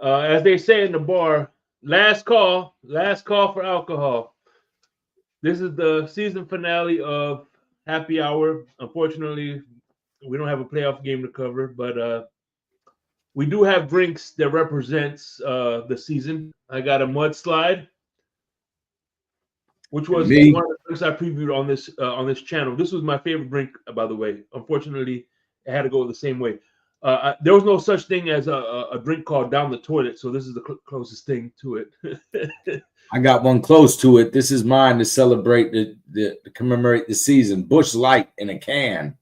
As they say in the bar, last call for alcohol. This is the season finale of Happy Hour. Unfortunately, we don't have a playoff game to cover, but we do have drinks that represents the season. I got a mudslide, which was Me? one of the drinks I previewed on this channel. This was my favorite drink, by the way. Unfortunately, it had to go the same way. There was no such thing as a drink called down the toilet, so this is the closest thing to it. I got one close to it. This is mine to celebrate to commemorate the season. Busch Light in a can.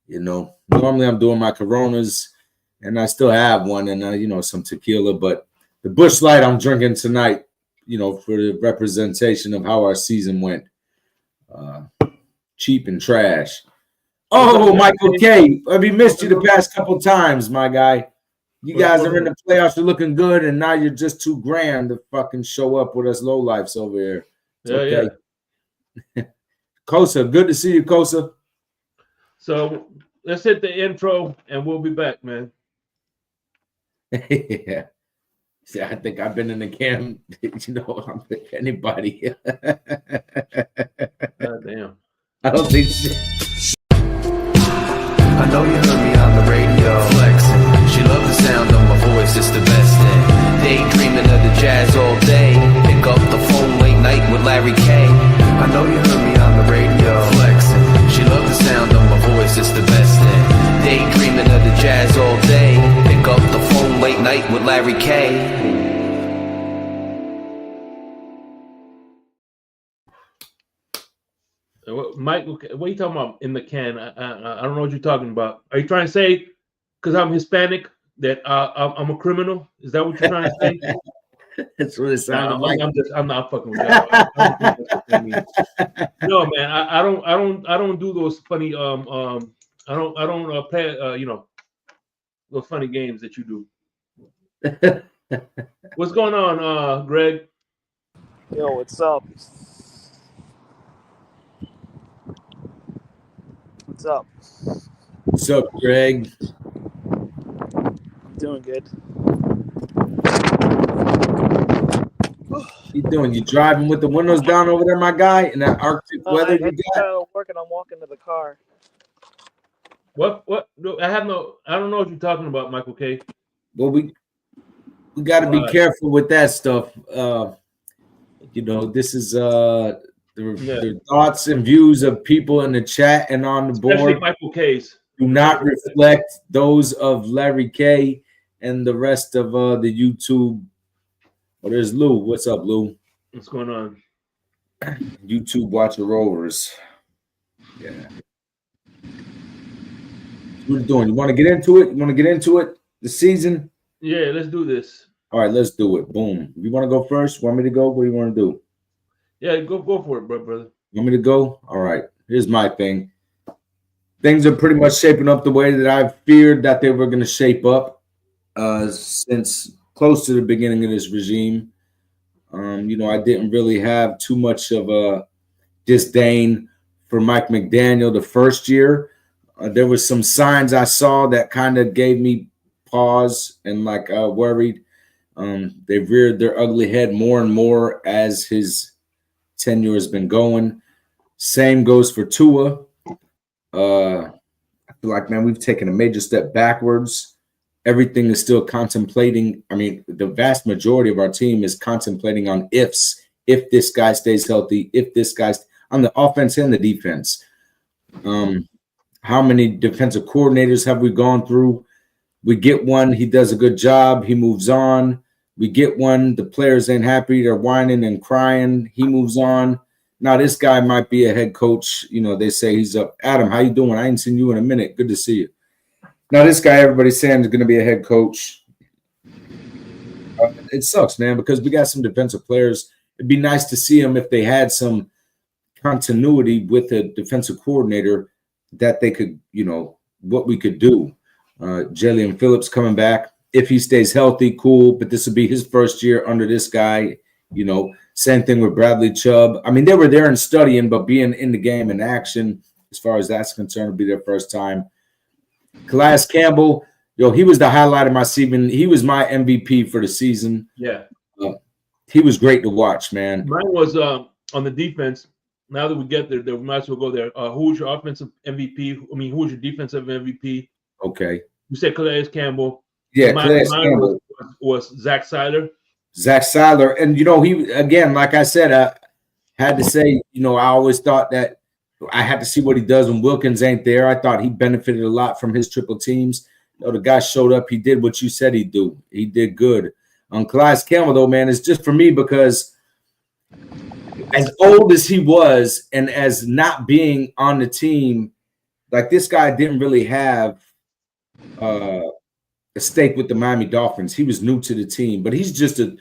You know, normally I'm doing my Coronas, and I still have one, and some tequila. But the Busch Light I'm drinking tonight, for the representation of how our season went. Cheap and trash. Oh, Michael K. We missed you the past couple times, my guy. You guys are in the playoffs. You're looking good, and now you're just too grand to fucking show up with us lowlifes over here. It's okay. Yeah. Kosa, good to see you, Kosa. So let's hit the intro, and we'll be back, man. Yeah. See, I think I've been in the cam, I'm with anybody. God damn. I don't think I know you heard me on the radio flexing. She loved the sound of my voice, it's the best thing. Daydreaming of the jazz all day. Pick up the phone late night with Larry K. I know you heard me on the radio flexing. She loved the sound of my voice, it's the best thing. Daydreaming of the jazz all day. Pick up the phone late night with Larry K. Mike, what are you talking about in the can? I don't know what you're talking about. Are you trying to say because I'm Hispanic that I'm a criminal? Is that what you're trying to say? That's what it sounded like. I'm not fucking with y'all. No, man, I don't do those funny I don't play those funny games that you do. What's going on, Greg? Yo, what's up? What's up? What's up, Greg? I'm doing good. What you doing? You driving with the windows down over there, my guy, in that Arctic weather you got? Working. I'm walking to the car. What? No, I don't know what you're talking about, Michael K. Well, we got to be careful with that stuff. This is the thoughts and views of people in the chat and on the board. Especially Michael K's. Do not reflect those of Larry K and the rest of the YouTube. Oh, there's Lou. What's up, Lou? What's going on? YouTube Watcher Rovers. Yeah. What are you doing? You want to get into it? The season? Yeah, let's do this. All right, let's do it. Boom. You want to go first? Want me to go? What do you want to do? Yeah, go for it, brother. You want me to go? All right. Here's my thing. Things are pretty much shaping up the way that I feared that they were going to shape up since close to the beginning of this regime. I didn't really have too much of a disdain for Mike McDaniel the first year. There was some signs I saw that kind of gave me pause and worried. They reared their ugly head more and more as his tenure has been going. Same goes for Tua. I feel like, man, we've taken a major step backwards. Everything is still contemplating. I mean, the vast majority of our team is contemplating on ifs. If this guy stays healthy, if this guy's on the offense and the defense. How many defensive coordinators have we gone through? We get one, he does a good job, he moves on. We get one, the players ain't happy, they're whining and crying, he moves on. Now this guy might be a head coach. They say he's up. Adam, how you doing? I ain't seen you in a minute. Good to see you. Now this guy, everybody's saying is going to be a head coach. It sucks, man, because we got some defensive players. It'd be nice to see them if they had some continuity with a defensive coordinator that they could, what we could do. Jalen Phillips coming back. If he stays healthy, cool, but this will be his first year under this guy. Same thing with Bradley Chubb. I mean, they were there and studying, but being in the game in action, as far as that's concerned, will be their first time. Calais Campbell, Yo, he was the highlight of my season. He was my MVP for the season. Yeah. He was great to watch, man. Mine was on the defense. Now that we get there, we might as well go there. Who was your offensive MVP? I mean, who was your defensive MVP? Okay. You said Calais Campbell. Yeah, Mine Campbell was Zach Seiler. Zach Seiler. And, he, again, like I said, I had to say, I always thought that I had to see what he does when Wilkins ain't there. I thought he benefited a lot from his triple teams. The guy showed up. He did what you said he'd do. He did good. On Calais Campbell, though, man, it's just for me because as old as he was and as not being on the team, like this guy didn't really have a stake with the Miami Dolphins. He was new to the team, but he's just a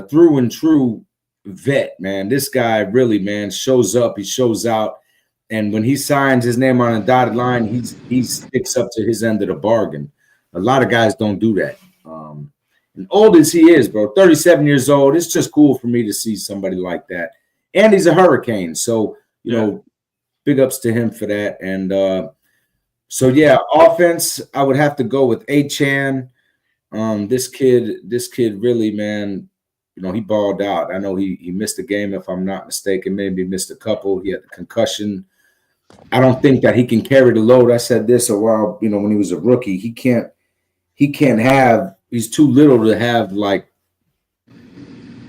through and true vet, man. This guy really, man, shows up. He shows out. And when he signs his name on a dotted line, he sticks up to his end of the bargain. A lot of guys don't do that. And old as he is, bro, 37 years old, it's just cool for me to see somebody like that. And he's a Hurricane. So, big ups to him for that. And offense, I would have to go with A-Chan. This kid really, man, he balled out. I know he missed a game, if I'm not mistaken, maybe missed a couple. He had a concussion. I don't think that he can carry the load. I said this a while, when he was a rookie. He's too little to have like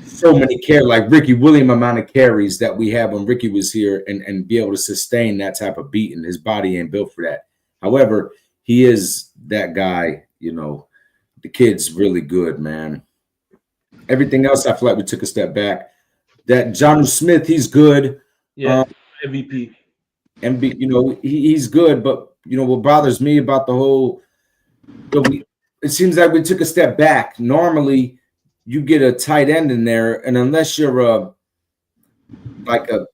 so many carries, like Ricky Williams amount of carries that we had when Ricky was here and be able to sustain that type of beating. His body ain't built for that. However, he is that guy, the kid's really good, man. Everything else, I feel like we took a step back. That Jonnu Smith, he's good. Yeah, MVP. And he's good, but what bothers me about the whole, it seems like we took a step back. Normally, you get a tight end in there, and unless you're like a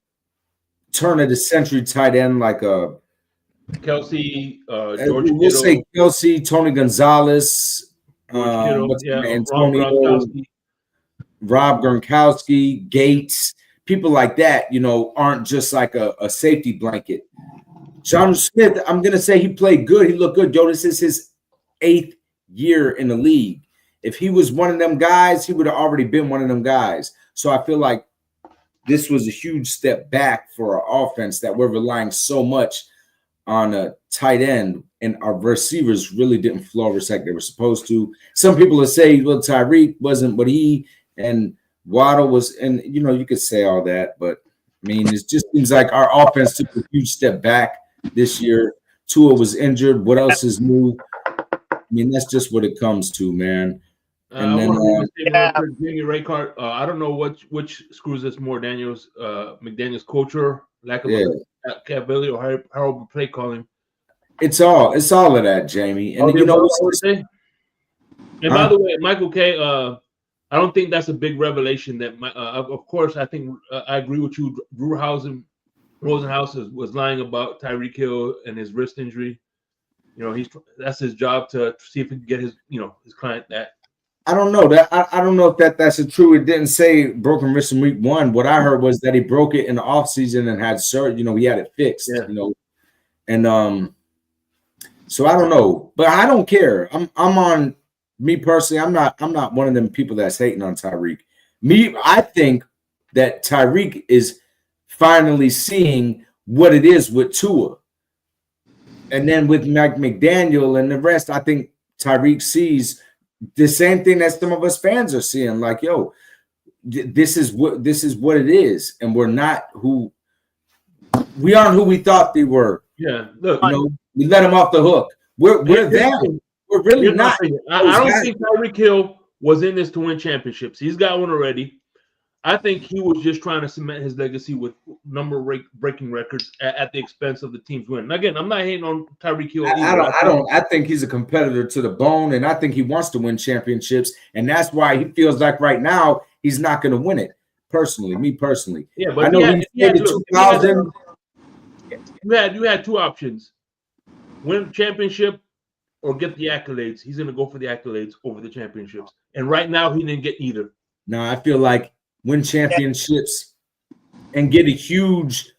turn of the century tight end, like a Kelsey, George we'll Kittle. say Kelsey, Tony Gonzalez, Kittle, Antonio, Rob Gronkowski, Gates, people like that, aren't just like a safety blanket. Jonnu Smith, I'm gonna say he played good. He looked good. Yo, this is his 8th year in the league. If he was one of them guys, he would have already been one of them guys. So I feel like this was a huge step back for our offense that we're relying so much on a tight end, and our receivers really didn't flourish like they were supposed to. Some people will say, well, Tyreek wasn't what he and Waddle was, and you could say all that, but I mean, it just seems like our offense took a huge step back this year. Tua was injured. What else is new? I mean, that's just what it comes to, man. And Junior Raycart. I don't know which screws us more, McDaniel's culture, lack of capability, or horrible play calling. It's all of that, Jamie. And and by the way, Michael K. I don't think that's a big revelation. That of course, I think I agree with you. Rosenhaus was lying about Tyreek Hill and his wrist injury. That's his job to see if he can get his client that. I don't know that. I don't know if that's true. It didn't say broken wrist in week 1. What I heard was that he broke it in the offseason and had surgery. He had it fixed. Yeah. And so I don't know, but I don't care. I'm on me personally. I'm not one of them people that's hating on Tyreek. I think that Tyreek is finally seeing what it is with Tua, and then with Mike McDaniel and the rest. I think Tyreek sees the same thing that some of us fans are seeing, like, yo, this is what it is, and we aren't who we thought they were. Yeah, look, we let them off the hook. We're them. We're really not. I don't think Tyreek Hill was in this to win championships. He's got one already. I think he was just trying to cement his legacy with number-breaking records at the expense of the team's win. And again, I'm not hating on Tyreek Hill. I think he's a competitor to the bone, and I think he wants to win championships, and that's why he feels like right now he's not going to win it. Me personally. Yeah, but I know he had 2000. You had two options: win championship or get the accolades. He's going to go for the accolades over the championships, and right now he didn't get either. No, I feel like win championships and get a huge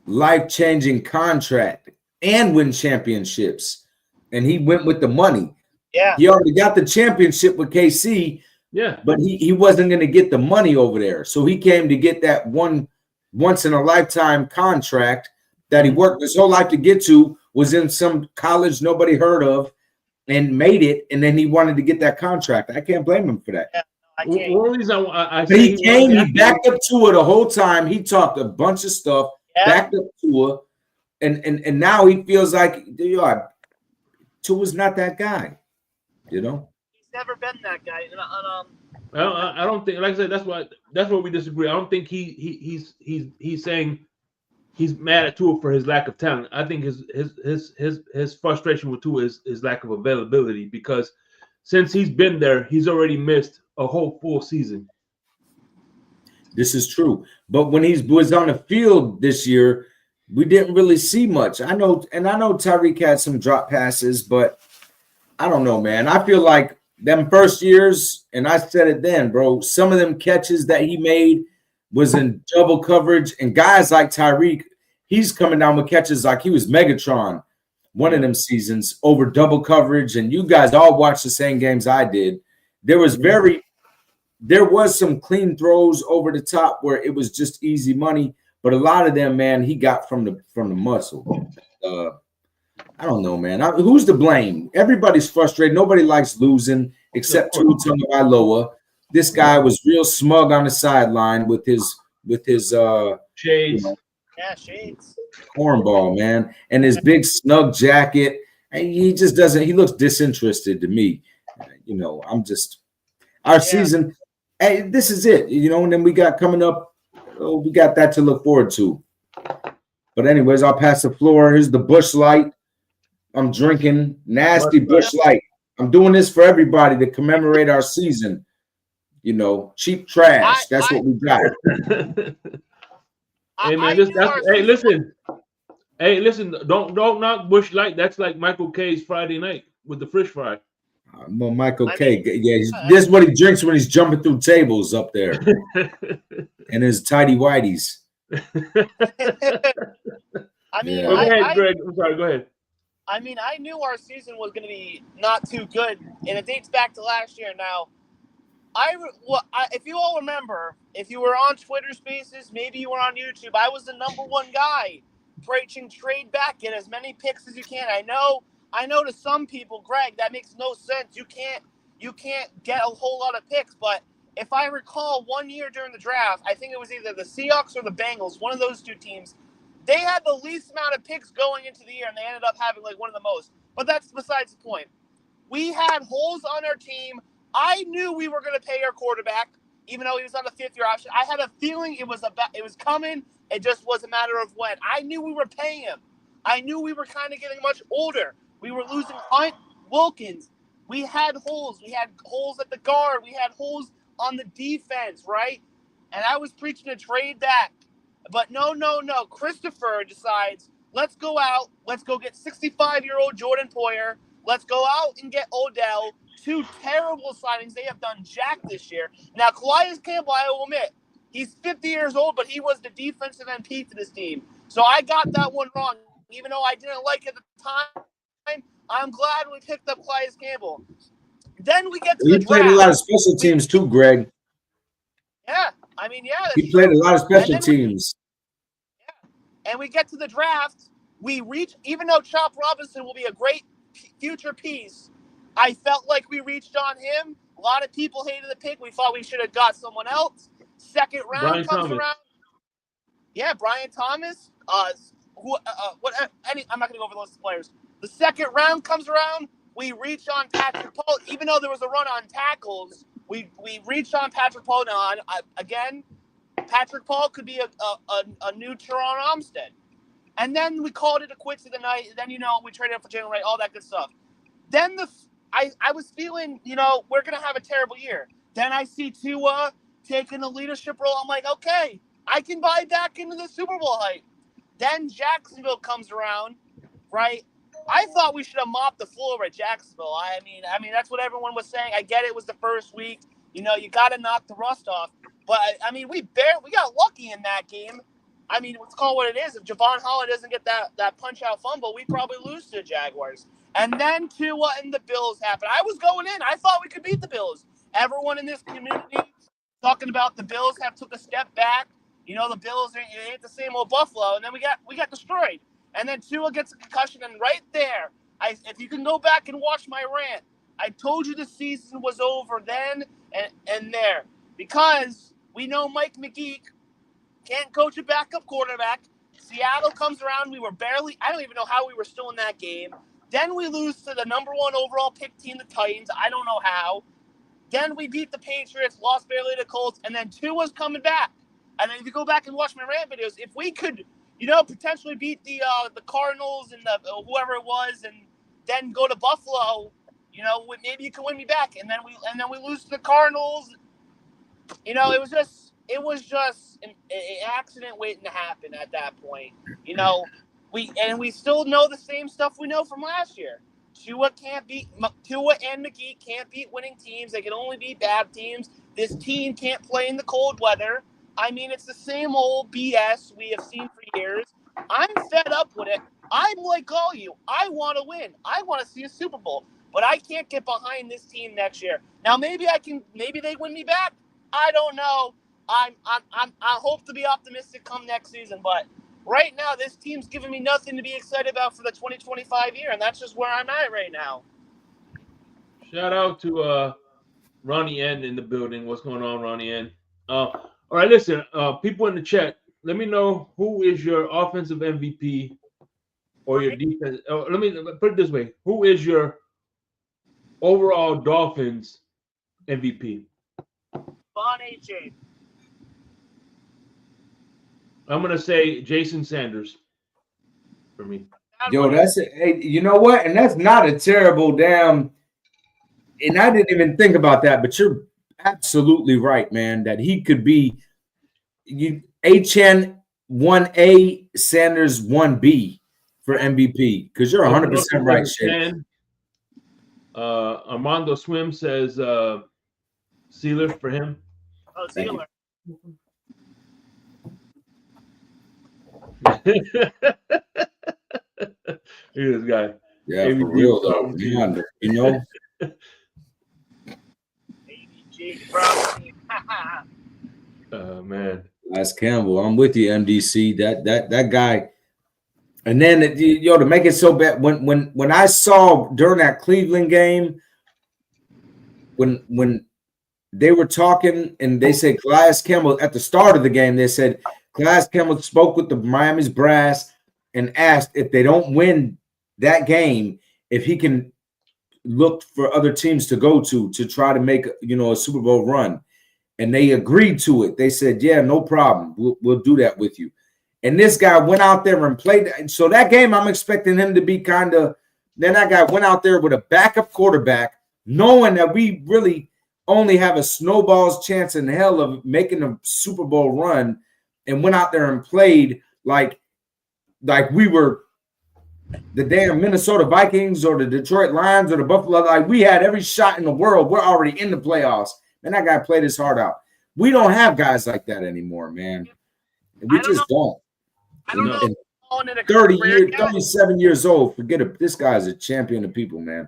life-changing contract and win championships. And he went with the money. Yeah. He already got the championship with KC, Yeah. but he wasn't going to get the money over there. So he came to get that one once-in-a-lifetime contract that he worked his whole life to get to, was in some college nobody heard of, and made it, and then he wanted to get that contract. I can't blame him for that. Yeah, I can't. One reason I But say he came, he backed up Tua the whole time. He talked a bunch of stuff, backed up Tua, and now he feels like Tua's not that guy, you know? He's never been that guy. I don't think, like I said, that's why we disagree. I don't think he's saying he's mad at Tua for his lack of talent. I think his frustration with Tua is his lack of availability, because since he's been there, he's already missed a whole full season. This is true. But when he was on the field this year, we didn't really see much. I know Tyreek had some drop passes, but I don't know, man. I feel like them first years, and I said it then, bro, some of them catches that he made was in double coverage, and guys like Tyreek, he's coming down with catches like he was Megatron one of them seasons over double coverage, and you guys all watched the same games I did. There was some clean throws over the top where it was just easy money, but a lot of them, man, he got from the muscle. I don't know, man. Who's to blame? Everybody's frustrated. Nobody likes losing except Tua Tagovailoa. This guy was real smug on the sideline with his shades. Shades. Cornball, man, and his big snug jacket. And he just doesn't. He looks disinterested to me. Season. Hey, this is it, and then we got coming up. Oh, we got that to look forward to. But anyways, I'll pass the floor. Here's the Busch Light. I'm drinking nasty Busch Light. I'm doing this for everybody to commemorate our season. Cheap trash. That's what we got. Hey man, listen. Don't knock Busch Light. That's like Michael K's Friday night with the fish fry. Well, Michael K. This is what he drinks when he's jumping through tables up there, and his tidy whities. Go ahead, Greg. I'm sorry. Go ahead. I mean, I knew our season was going to be not too good, and it dates back to last year. Now, if you all remember, if you were on Twitter Spaces, maybe you were on YouTube, I was the number one guy preaching trade back, get as many picks as you can. I know to some people, Greg, that makes no sense. You can't get a whole lot of picks, but if I recall, one year during the draft, I think it was either the Seahawks or the Bengals, one of those two teams, they had the least amount of picks going into the year, and they ended up having like one of the most. But that's besides the point. We had holes on our team. I knew we were going to pay our quarterback, even though he was on the fifth-year option. I had a feeling it was coming. It just was a matter of when. I knew we were paying him. I knew we were kind of getting much older. We were losing Hunt, Wilkins. We had holes. We had holes at the guard. We had holes on the defense, right? And I was preaching a trade back. But no. Christopher decides, let's go out. Let's go get 65-year-old Jordan Poyer. Let's go out and get Odell. Two terrible signings. They have done jack this year. Now, Calais Campbell, I will admit, he's 50 years old, but he was the defensive MP to this team. So I got that one wrong, even though I didn't like it at the time. I'm glad we picked up Calais Campbell. Then we get to the draft. He played a lot of special teams too, Greg. Yeah. He played a lot of special teams. And we get to the draft. We reach, even though Chop Robinson will be a great future piece, I felt like we reached on him. A lot of people hated the pick. We thought we should have got someone else. Second round comes around. Yeah, Brian Thomas. I'm not going to go over those players. The second round comes around. We reach on Patrick Paul. Even though there was a run on tackles, we reached on Patrick Paul. Now, again, Patrick Paul could be a new Teron Armstead. And then we called it a quits of the night. Then, we traded up for Jalen Wright, all that good stuff. Then I was feeling, we're going to have a terrible year. Then I see Tua taking the leadership role. I'm like, okay, I can buy back into the Super Bowl hype. Then Jacksonville comes around, right? I thought we should have mopped the floor at Jacksonville. I mean, that's what everyone was saying. I get it was the first week. You got to knock the rust off. But, we got lucky in that game. Let's call it what it is. If Javon Holland doesn't get that punch-out fumble, we probably lose to the Jaguars. And then Tua and the Bills happened. I was going in. I thought we could beat the Bills. Everyone in this community talking about the Bills have took a step back. You know, the Bills ain't the same old Buffalo. And then we got destroyed. And then Tua gets a concussion. And right there, if you can go back and watch my rant, I told you the season was over then and there. Because we know Mike McGee can't coach a backup quarterback. Seattle comes around. We were barely – I don't even know how we were still in that game. Then we lose to the number 1 overall pick team, the Titans. I don't know how. Then we beat the Patriots, lost barely to the Colts, and then Tua's coming back. And then if you go back and watch my rant videos, if we could, potentially beat the Cardinals and whoever it was, and then go to Buffalo, maybe you can win me back. And then we lose to the Cardinals. It was just an accident waiting to happen at that point. We still know the same stuff we know from last year. Tua and McGee can't beat winning teams. They can only beat bad teams. This team can't play in the cold weather. I mean, it's the same old BS we have seen for years. I'm fed up with it. I'm like all you. I want to win. I want to see a Super Bowl, but I can't get behind this team next year. Now, maybe they win me back. I don't know. I hope to be optimistic come next season, but right now this team's giving me nothing to be excited about for the 2025 year, and that's just where I'm at right now. Shout out to Ronnie N in the building. What's going on, Ronnie N? All right, listen, people in the chat, let me know who is your offensive MVP or your defense. Let me put it this way: who is your overall Dolphins MVP? Von A.J. I'm gonna say Jason Sanders for me. Yo, that's it. Hey, you know what? And that's not a terrible damn. And I didn't even think about that, but you're absolutely right, man. That he could be HN 1A, Sanders 1B for MVP because you're 100% right, shit. Armando Swim says Sealer for him. Oh, Sealer. This guy. Yeah, for real though. Man. Last Campbell, I'm with you, MDC. That guy. And then to make it so bad, when I saw during that Cleveland game, when they were talking and they said Calais Campbell at the start of the game, they said Calais Campbell spoke with the Miami's brass and asked if they don't win that game, if he can look for other teams to go to try to make a Super Bowl run. And they agreed to it. They said, yeah, no problem. We'll do that with you. And this guy went out there and played. So that game, I'm expecting him to be then that guy went out there with a backup quarterback, knowing that we really only have a snowball's chance in hell of making a Super Bowl run, and went out there and played like we were the damn Minnesota Vikings or the Detroit Lions or the Buffalo. Like we had every shot in the world. We're already in the playoffs. And that guy played his heart out. We don't have guys like that anymore, man. We just don't. I don't know. 37 years old. Forget it. This guy's a champion of people, man.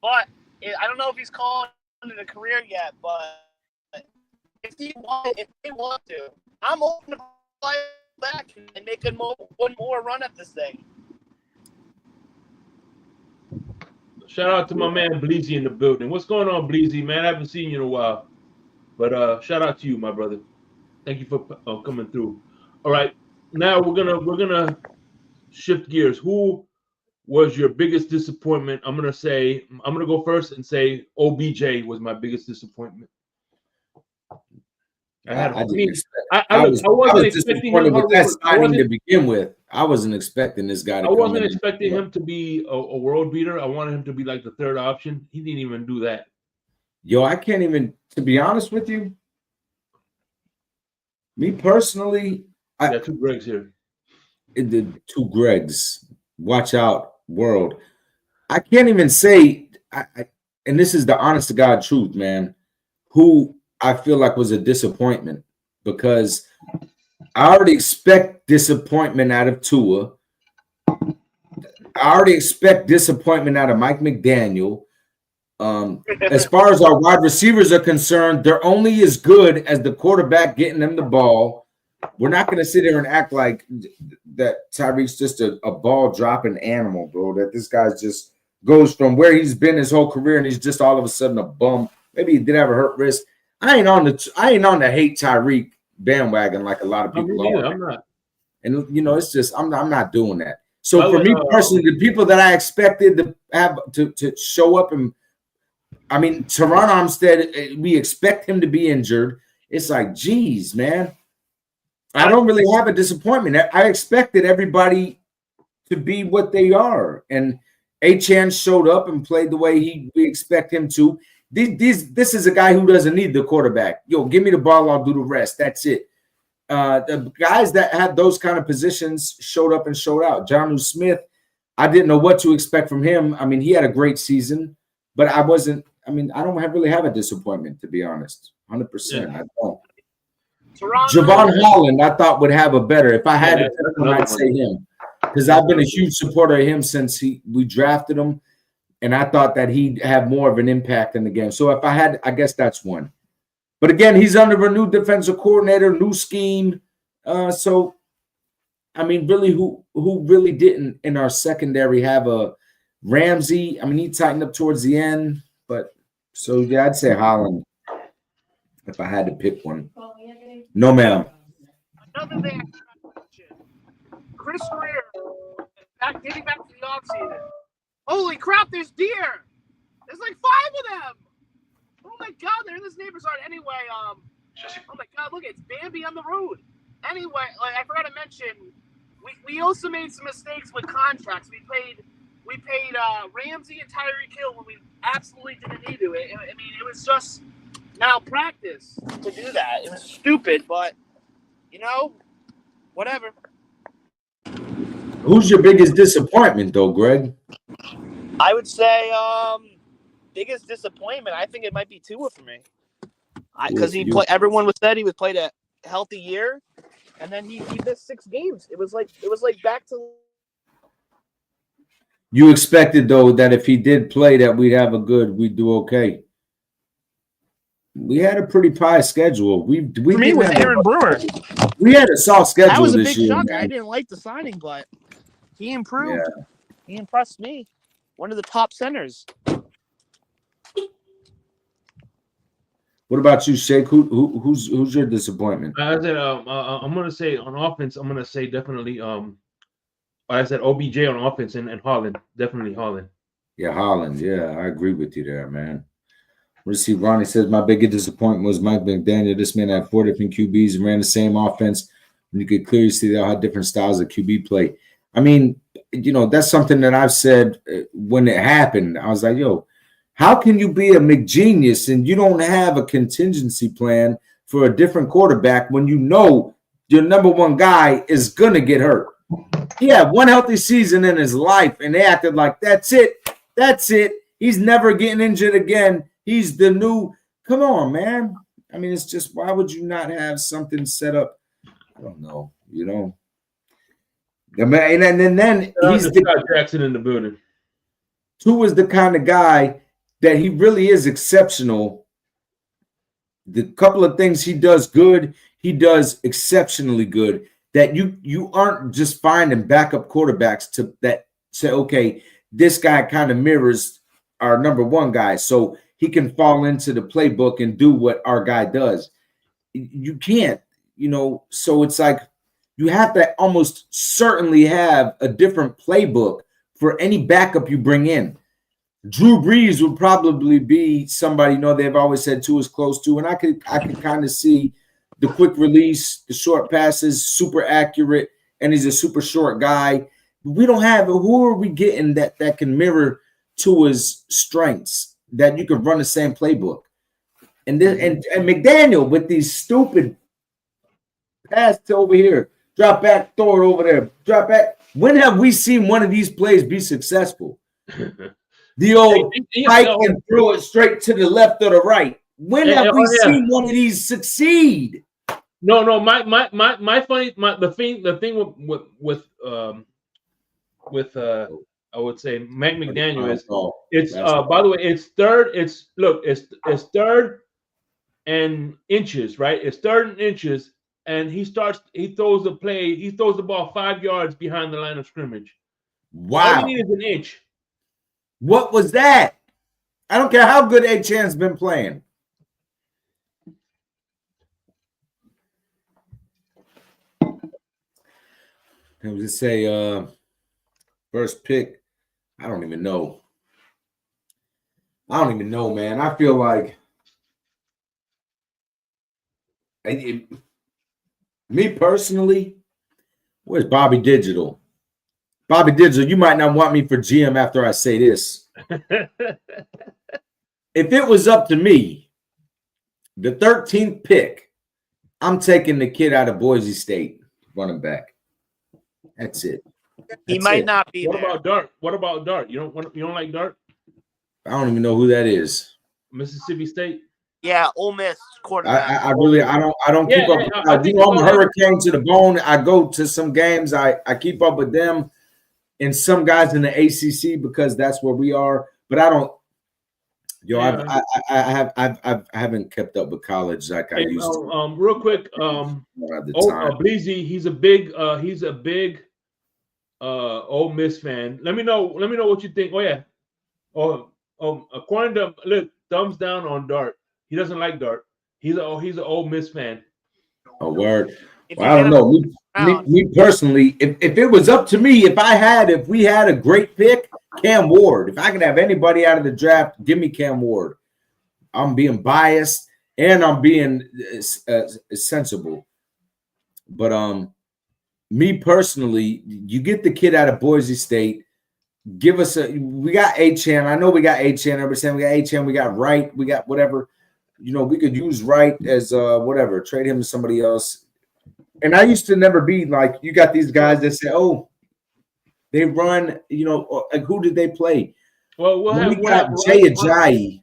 But I don't know if he's calling it a career yet. But if they want to, I'm open to fly back and make one more run at this thing. Shout out to my man Bleezy in the building. What's going on, Bleezy, man? I haven't seen you in a while. But shout out to you, my brother. Thank you for coming through. All right. Now we're gonna shift gears. Who was your biggest disappointment? I'm gonna go first and say OBJ was my biggest disappointment. I wasn't expecting him with that signing to begin with. I wasn't expecting this guy to come in. I wasn't expecting him to be a world beater. I wanted him to be like the third option. He didn't even do that. Yo, I can't even, to be honest with you, me personally, two Gregs here. The two Gregs. Watch out, world. I can't even say, and this is the honest to God truth, man, who I feel like was a disappointment, because I already expect disappointment out of Tua. I already expect disappointment out of Mike McDaniel. As far as our wide receivers are concerned, they're only as good as the quarterback getting them the ball. We're not going to sit here and act like that Tyreek's just a ball dropping animal, bro. That this guy just goes from where he's been his whole career and he's just all of a sudden a bum. Maybe he did have a hurt wrist. I ain't on the hate Tyreek bandwagon like a lot of people are. I'm not. And it's just I'm not doing that. So for me personally, the people that I expected to have to show up and Teron Armstead, we expect him to be injured. It's like, geez, man. I don't really have a disappointment. I expected everybody to be what they are. And Achane showed up and played the way we expect him to. This is a guy who doesn't need the quarterback. Yo, give me the ball, I'll do the rest. That's it. The guys that had those kind of positions showed up and showed out. Jonnu Smith, I didn't know what to expect from him. I mean, he had a great season, but I don't really have a disappointment, to be honest. 100%. Yeah. I don't. Javon Holland, I thought would have a better. If I had to pick him, I'd say him. Because I've been a huge supporter of him since we drafted him, and I thought that he'd have more of an impact in the game. So if I had, I guess that's one. But again, he's under a new defensive coordinator, new scheme. So, really, who really didn't in our secondary have a Ramsey? He tightened up towards the end. But so, yeah, I'd say Holland if I had to pick one. No, ma'am. Another thing I mention, Chris Greer, dating back to the offseason. Holy crap, there's deer! There's like 5 of them! Oh my God, they're in this neighbor's yard. Anyway, oh my God, look, it's Bambi on the road. Anyway, I forgot to mention, we also made some mistakes with contracts. We paid Ramsey and Tyreek Hill when we absolutely didn't need to. It was just malpractice to do that. It was stupid, but whatever. Who's your biggest disappointment, though, Greg? I would say biggest disappointment. I think it might be Tua for me, because everyone said he was played a healthy year, and then he missed 6 games. It was like back to. You expected though that if he did play, that we'd do okay. We had a pretty pie schedule. We for me it was Aaron Brewer. We had a soft schedule. That was a this big year. shock. I didn't like the signing, but he improved. Yeah. He impressed me. One of the top centers. What about you, Shake? Who's your disappointment? I said I'm gonna say on offense. I'm gonna say definitely. I said OBJ on offense and Holland. Definitely Holland. Yeah, Holland. Yeah, I agree with you there, man. Let's see. Ronnie says my biggest disappointment was Mike McDaniel. This man had 4 different QBs and ran the same offense. And you could clearly see they all had different styles of QB play. That's something that I've said when it happened. I was like, yo, how can you be a McGenius and you don't have a contingency plan for a different quarterback when you know your number one guy is going to get hurt? He had 1 healthy season in his life, and they acted like that's it. That's it. He's never getting injured again. He's the new – come on, man. It's just why would you not have something set up? I don't know, And then he's the Jackson in the building. Tua is the kind of guy that he really is exceptional. The couple of things he does good, he does exceptionally good. That you aren't just finding backup quarterbacks that say, okay, this guy kind of mirrors our number one guy, so he can fall into the playbook and do what our guy does. You can't, so it's like you have to almost certainly have a different playbook for any backup you bring in. Drew Brees would probably be somebody, they've always said Tua is close to, and I could kind of see the quick release, the short passes, super accurate, and he's a super short guy. We don't have – who are we getting that can mirror Tua's strengths, that you can run the same playbook? And McDaniel with these stupid pass to over here, drop back, throw it over there, drop back. When have we seen one of these plays be successful? The old spike and throw it straight to the left or the right. When have we seen one of these succeed? No. The thing with I would say Mike McDaniel is. Oh, It's by the way, it's third. It's third and inches, right? It's third and inches, and he throws the ball 5 yards behind the line of scrimmage. All wow. you need is an inch. What was that? I don't care how good Achan's been playing. I was just say first pick. I don't even know. Man. I feel like me personally, where's Bobby Digital? Bobby Digital, you might not want me for GM after I say this. If it was up to me, the 13th pick, I'm taking the kid out of Boise State, running back. That's it. He might not be What there. about Dart? What about Dart? You don't like Dart? I don't even know who that is. Mississippi State? Yeah, Ole Miss quarterback. I don't keep up. I think I'm a Hurricane to the bone. I go to some games. I keep up with them and some guys in the ACC because that's where we are. But I don't. I haven't kept up with college like I used to. Real quick, Bleezy, he's a big Ole Miss fan. Let me know what you think. Oh yeah. According to look, thumbs down on Dart. He doesn't like Dart. He's an Ole Miss fan. A word. Well, I don't know. Me personally, if it was up to me, if we had a great pick, Cam Ward. If I could have anybody out of the draft, give me Cam Ward. I'm being biased and I'm being sensible. But me personally, you get the kid out of Boise State. Give us we got Achan. I know we got Achan. Everybody's saying we got Achan. We got Wright. We got whatever. We could use Wright as whatever. Trade him to somebody else. And I used to never be like, you got these guys that say, oh, they run, like who did they play? Well, we'll have Jay Ajayi.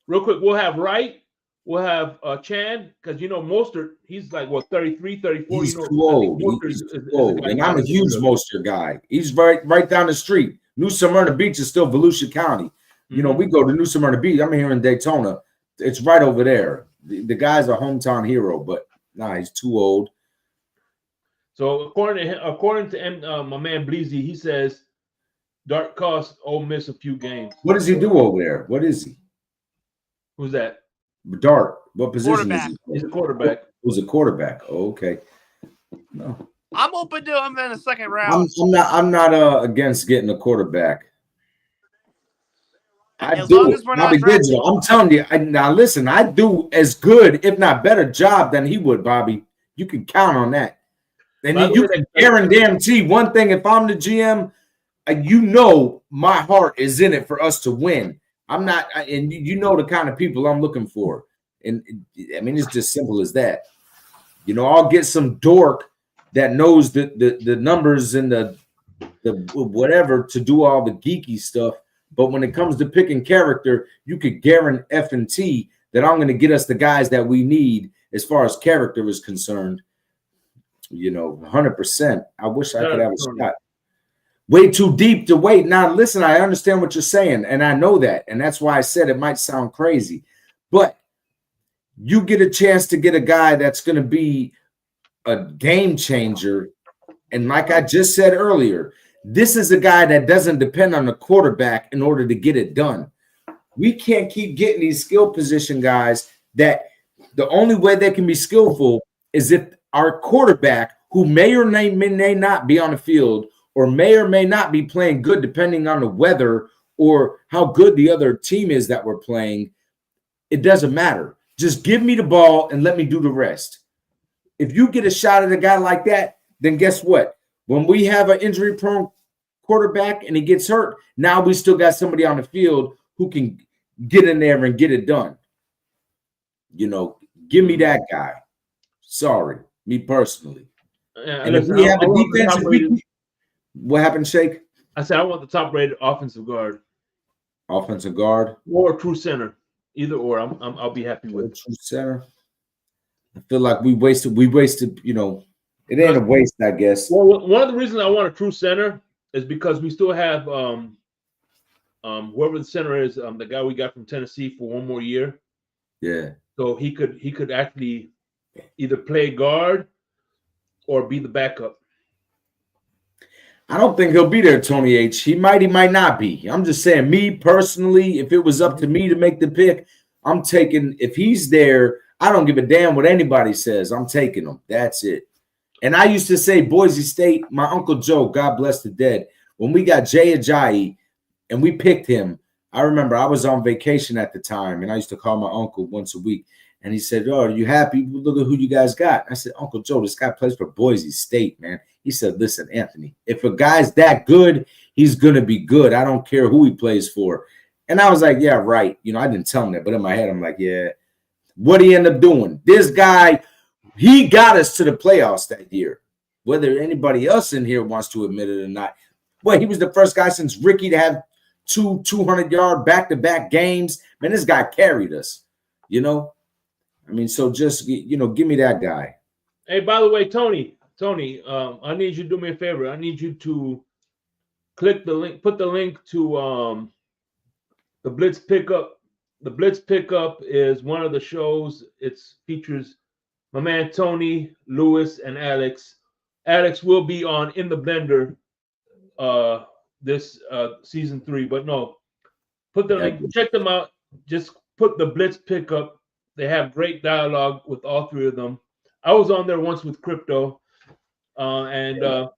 Real quick, we'll have Wright. We'll have Chan, because Mostert, he's like 33, 34. He's too old. He's too old. And I'm a huge Mostert guy. He's right down the street. New Smyrna Beach is still Volusia County. Mm-hmm. We go to New Smyrna Beach. I'm here in Daytona. It's right over there. The guy's a hometown hero, but he's too old. So according to my man Bleezy, he says Dart cost Ole Miss a few games. What does he do over there? What is he? Who's that? Dart. What position is he? He's a quarterback. Who's a quarterback? Oh, okay. No. I'm open to him in the second round. I'm not against getting a quarterback. As long as we're not Digital. I'm telling you. Now listen, I do as good, if not better, job than he would, Bobby. You can count on that. And you can guarantee one thing: if I'm the GM, my heart is in it for us to win. I'm not, and the kind of people I'm looking for. And I mean, it's just simple as that. I'll get some dork that knows the numbers and the whatever to do all the geeky stuff. But when it comes to picking character, you could guarantee that I'm going to get us the guys that we need as far as character is concerned. 100%. I wish I could have a shot. Way too deep to wait. Now, listen, I understand what you're saying, and I know that. And that's why I said it might sound crazy. But you get a chance to get a guy that's going to be a game changer. And like I just said earlier, this is a guy that doesn't depend on the quarterback in order to get it done. We can't keep getting these skill position guys that the only way they can be skillful is if our quarterback, who may or may not be on the field or may not be playing good depending on the weather or how good the other team is that we're playing, it doesn't matter. Just give me the ball and let me do the rest. If you get a shot at a guy like that, then guess what? When we have an injury-prone quarterback and he gets hurt, now we still got somebody on the field who can get in there and get it done. Give me that guy. Sorry, me personally. And if we have a defensive, what happened, Shake? I said I want the top-rated offensive guard. Offensive guard or true center, either or. I'll be happy with true center. I feel like we wasted. It ain't a waste, I guess. Well, one of the reasons I want a true center is because we still have whoever the center is, the guy we got from Tennessee for one more year. Yeah. So he could actually either play guard or be the backup. I don't think he'll be there, Tony H. He might not be. I'm just saying, me personally, if it was up to me to make the pick, I'm taking, if he's there, I don't give a damn what anybody says. I'm taking him. That's it. And I used to say Boise State, my Uncle Joe, God bless the dead, when we got Jay Ajayi and we picked him, I remember I was on vacation at the time, and I used to call my uncle once a week. And he said, "Oh, are you happy? Look at who you guys got." I said, "Uncle Joe, this guy plays for Boise State, man." He said, "Listen, Anthony, if a guy's that good, he's going to be good. I don't care who he plays for." And I was like, "Yeah, right." You know, I didn't tell him that, but in my head, I'm like, "Yeah." What did he end up doing? This guy, he got us to the playoffs that year. Whether anybody else in here wants to admit it or not. Well, he was the first guy since Ricky to have 200-yard back-to-back games. Man, this guy carried us, you know? I mean, so just, you know, give me that guy. Hey, by the way, Tony, I need you to do me a favor. I need you to click the link, put the link to the Blitz Pickup. The Blitz Pickup is one of the shows. It features my man Tony, Lewis, and Alex. Alex will be on In the Blender this season 3, but no, put the link, check them out. Just put the Blitz Pickup. They have great dialogue with all 3 of them. I was on there once with Crypto, and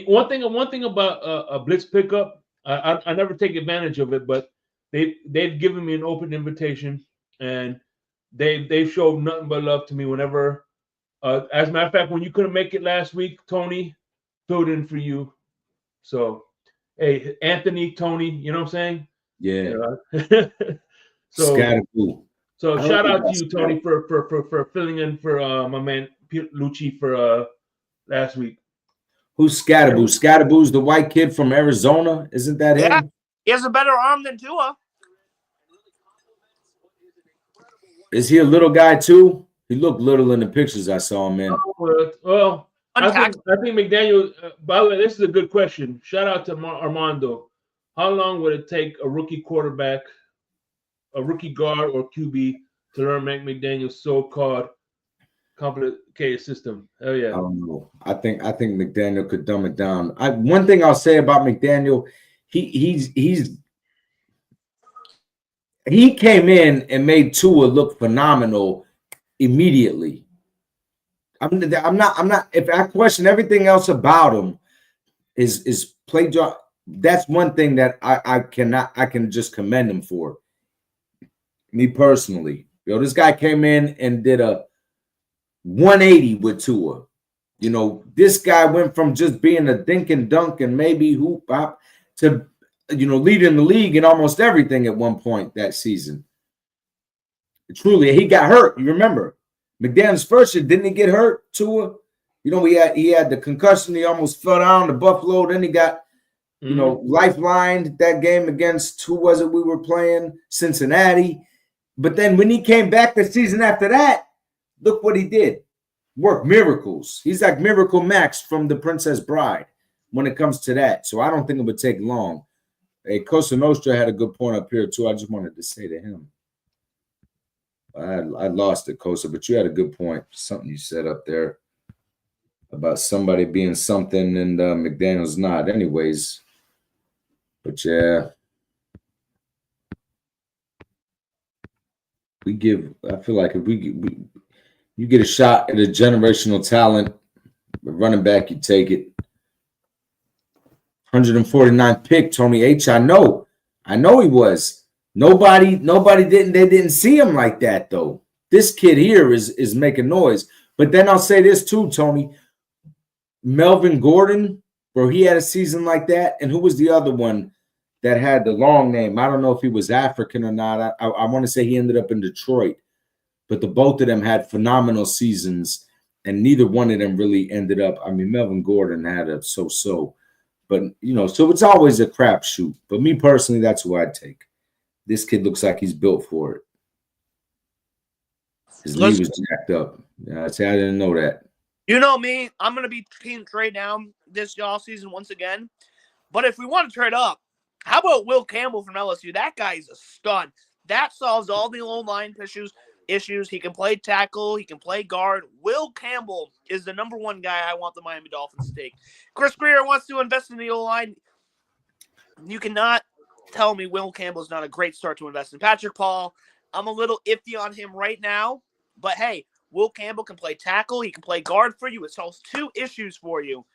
one thing about a Blitz Pickup, I never take advantage of it, but they've given me an open invitation, and they've showed nothing but love to me whenever. As a matter of fact, when you couldn't make it last week, Tony filled in for you. So, hey, Anthony, Tony, you know what I'm saying? Yeah. So, Scatterboo. So shout out to you, Tony, for filling in for my man Lucci for last week. Who's Scatterboo? Scatterboo's the white kid from Arizona. Isn't that him? He has a better arm than Tua. Is he a little guy too? He looked little in the pictures I saw him in. Well, I think McDaniel. By the way, this is a good question. Shout out to Armando. How long would it take a rookie quarterback, a rookie guard or QB to learn McDaniel's so-called complicated system? Hell yeah. I don't know. I think McDaniel could dumb it down. One thing I'll say about McDaniel, he came in and made Tua look phenomenal immediately. I'm not. If I question everything else about him, is play job. That's one thing that I can just commend him for. Me personally, this guy came in and did a 180 with Tua. This guy went from just being a dink and dunk and maybe hoop hop to, leading the league in almost everything at one point that season. Truly, he got hurt. You remember McDaniel's first year, didn't he get hurt? Tua, he had the concussion. He almost fell down to Buffalo. Then he got, lifelined that game against, who was it we were playing? Cincinnati. But then when he came back the season after that, look what he did. Work miracles. He's like Miracle Max from The Princess Bride when it comes to that. So I don't think it would take long. Hey, Cosa Nostra had a good point up here, too. I just wanted to say to him. I lost it, Cosa, but you had a good point. Something you said up there about somebody being something and McDaniel's not. Anyways, but yeah. I feel like if you get a shot at a generational talent, running back, you take it. 149th pick, Tony H. I know he was. Nobody didn't see him like that, though. This kid here is making noise. But then I'll say this too, Tony. Melvin Gordon, bro, he had a season like that. And who was the other one that had the long name? I don't know if he was African or not. I want to say he ended up in Detroit. But the both of them had phenomenal seasons, and neither one of them really ended up. I mean, Melvin Gordon had a so-so. But, so it's always a crapshoot. But me personally, that's who I'd take. This kid looks like he's built for it. His knee was jacked up. Yeah, I didn't know that. You know me, I'm going to be team trade down this offseason once again. But if we want to trade up, how about Will Campbell from LSU? That guy's a stud. That solves all the old line issues. He can play tackle. He can play guard. Will Campbell is the number one guy I want the Miami Dolphins to take. Chris Greer wants to invest in the O-line. You cannot tell me Will Campbell's not a great start to invest in. Patrick Paul, I'm a little iffy on him right now. But, hey, Will Campbell can play tackle. He can play guard for you. It solves two issues for you.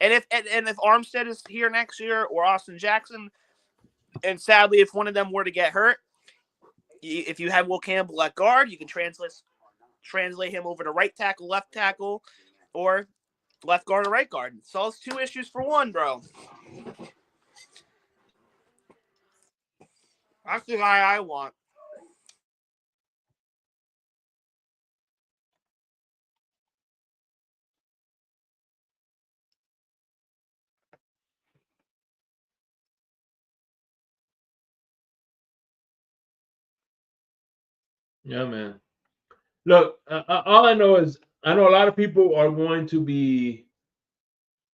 And if Armstead is here next year or Austin Jackson, and sadly, if one of them were to get hurt, if you have Will Campbell at guard, you can translate him over to right tackle, left tackle, or left guard or right guard. It solves two issues for one, bro. That's the guy I want. Yeah, man. Look, all I know is I know a lot of people are going to be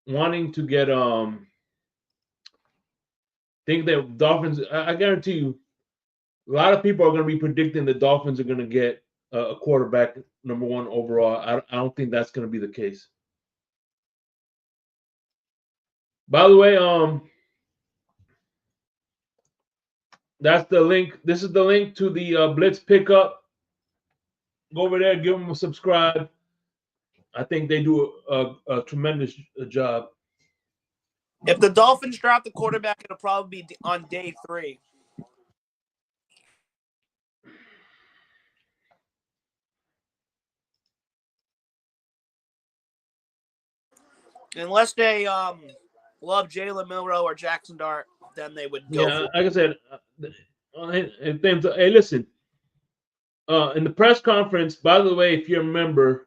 wanting to get think that Dolphins. I guarantee you, a lot of people are going to be predicting the Dolphins are going to get a quarterback number one overall. I don't think that's going to be the case. By the way, that's the link. This is the link to the Blitz pickup. Go over there, give them a subscribe. I think they do a tremendous job. If the Dolphins draft the quarterback, it'll probably be on day 3. Unless they love Jalen Milroe or Jackson Dart, then they would go. Yeah, like I said, hey, listen. In the press conference, by the way, if you're a member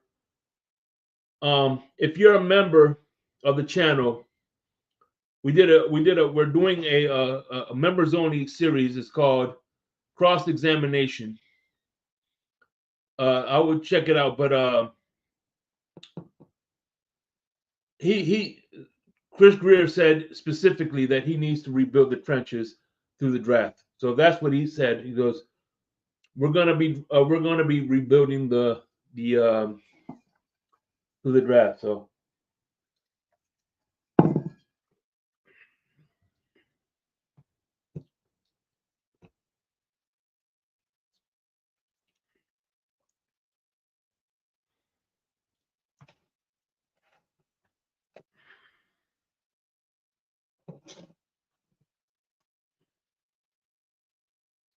of the channel, we're doing a members only series. It's called Cross Examination. I would check it out, but Chris Greer said specifically that he needs to rebuild the trenches through the draft. So that's what he said. He goes, we're gonna be rebuilding the through the draft. So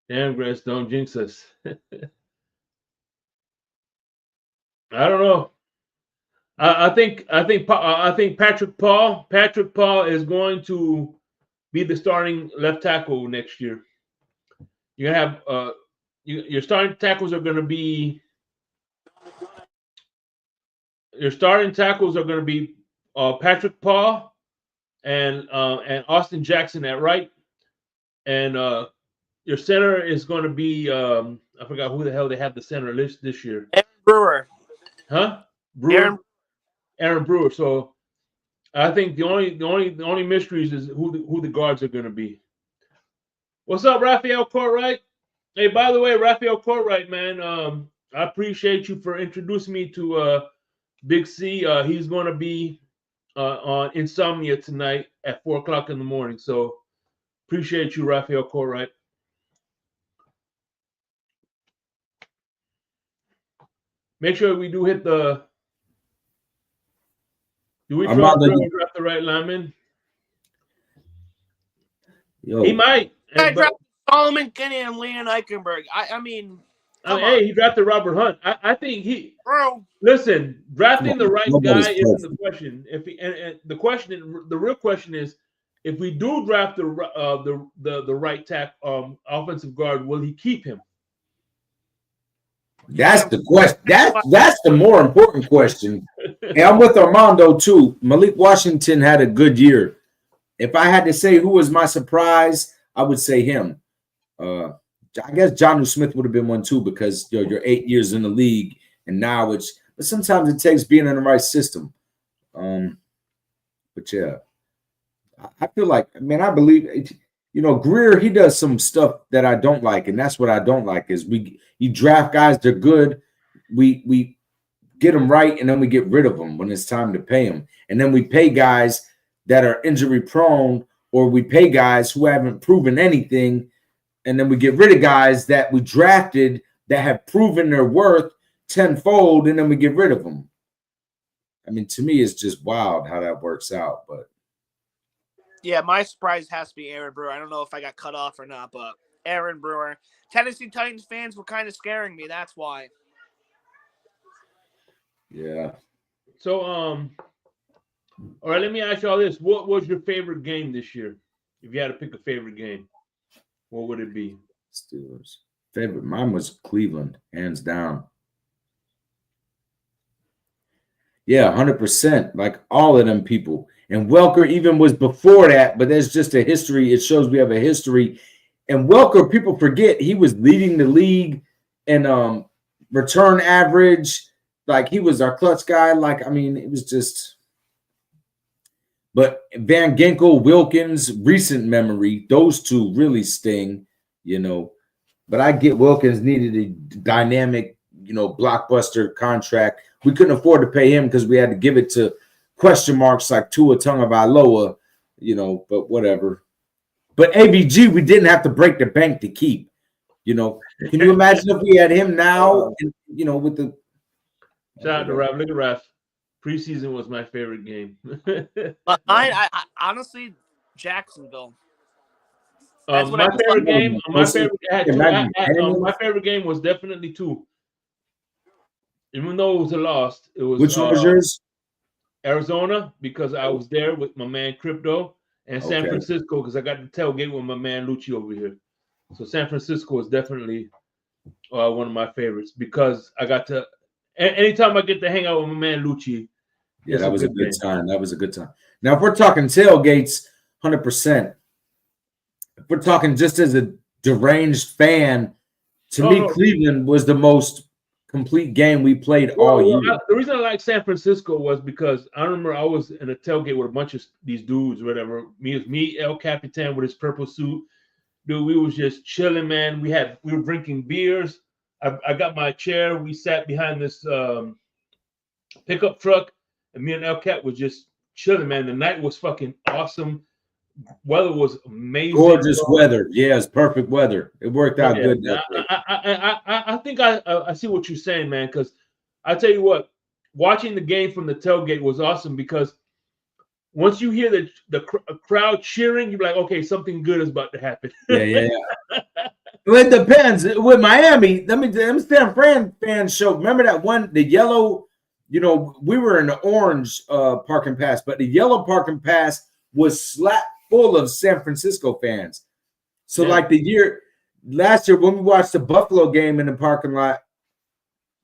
damn, Grace, don't jinx us. I don't know. I think Patrick Paul is going to be the starting left tackle next year. You're gonna have your starting tackles are going to be Patrick Paul and Austin Jackson at right, and your center is going to be I forgot who the hell they have the center list this year. Aaron Brewer. Huh? Brewer. Aaron Brewer. So I think the only mysteries is who the guards are going to be. What's up, Raphael Courtwright? Hey, by the way, Raphael Courtwright, man, I appreciate you for introducing me to Big C. He's going to be on Insomnia tonight at 4:00 in the morning. So appreciate you, Raphael Courtwright. Make sure we do hit the. Do we draft the right lineman? Yo. He might. I drafted Solomon Kenny and Leon Eichenberg. I mean, hey, he drafted Robert Hunt. I think he. Bro, listen, drafting the right guy isn't the question. The real question is, if we do draft the right offensive guard, will he keep him? That's the question. That's the more important question. And I'm with Armando too. Malik Washington had a good year. If I had to say who was my surprise, I would say him. I guess Jonnu Smith would have been one too, because you're 8 years in the league, and now it's but sometimes it takes being in the right system. But yeah, I feel like, man, I believe it, Greer, he does some stuff that I don't like, and that's what I don't like is you draft guys, they're good, we get them right, and then we get rid of them when it's time to pay them, and then we pay guys that are injury prone, or we pay guys who haven't proven anything, and then we get rid of guys that we drafted that have proven their worth tenfold, and then we get rid of them. I mean, to me, it's just wild how that works out. But yeah, my surprise has to be Aaron Brewer. I don't know if I got cut off or not, but Aaron Brewer. Tennessee Titans fans were kind of scaring me. That's why. yeah. So, all right, let me ask you all this. What was your favorite game this year? If you had to pick a favorite game, what would it be? Steelers. Favorite. Mine was Cleveland, hands down. Yeah, 100%. Like all of them people. And Welker even was before that, but there's just a history. It shows we have a history. And Welker, people forget, he was leading the league in return average. Like, he was our clutch guy. Like, I mean, it was just. But Van Ginkel, Wilkins, recent memory, those two really sting, But I get Wilkins needed a dynamic, blockbuster contract. We couldn't afford to pay him because we had to give it to question marks like Tua Tagovailoa, but whatever. But ABG, we didn't have to break the bank to keep. Can you imagine if we had him now, with the. Shout out to Ralph. Look at Ralph. Preseason was my favorite game. But I honestly, Jacksonville. That's what my I favorite game. My favorite game was definitely 2. Even though it was a loss, it was. Which one was yours? Arizona, because I was there with my man Crypto, and San Francisco because I got to tailgate with my man Lucci over here. So San Francisco is definitely one of my favorites because I got to. Anytime I get to hang out with my man Lucci. Yeah, that was a good time. That was a good time. Now, if we're talking tailgates, 100%. If we're talking just as a deranged fan, to me, Cleveland was the most complete game we played all year. The reason I like San Francisco was because I remember I was in a tailgate with a bunch of these dudes, whatever. Me, El Capitan with his purple suit. Dude, we was just chilling, man. We were drinking beers. I got my chair. We sat behind this pickup truck, and me and El Cap was just chilling, man. The night was fucking awesome. Weather was amazing. Gorgeous weather. Yeah, it's perfect weather. It worked out good. I think I see what you're saying, man, because I tell you what, watching the game from the tailgate was awesome because once you hear the crowd cheering, you're like, okay, something good is about to happen. Yeah. Well, it depends. With Miami, them San Fran fans show. Remember that one, the yellow, we were in the orange parking pass, but the yellow parking pass was slap full of San Francisco fans. So like last year when we watched the Buffalo game in the parking lot,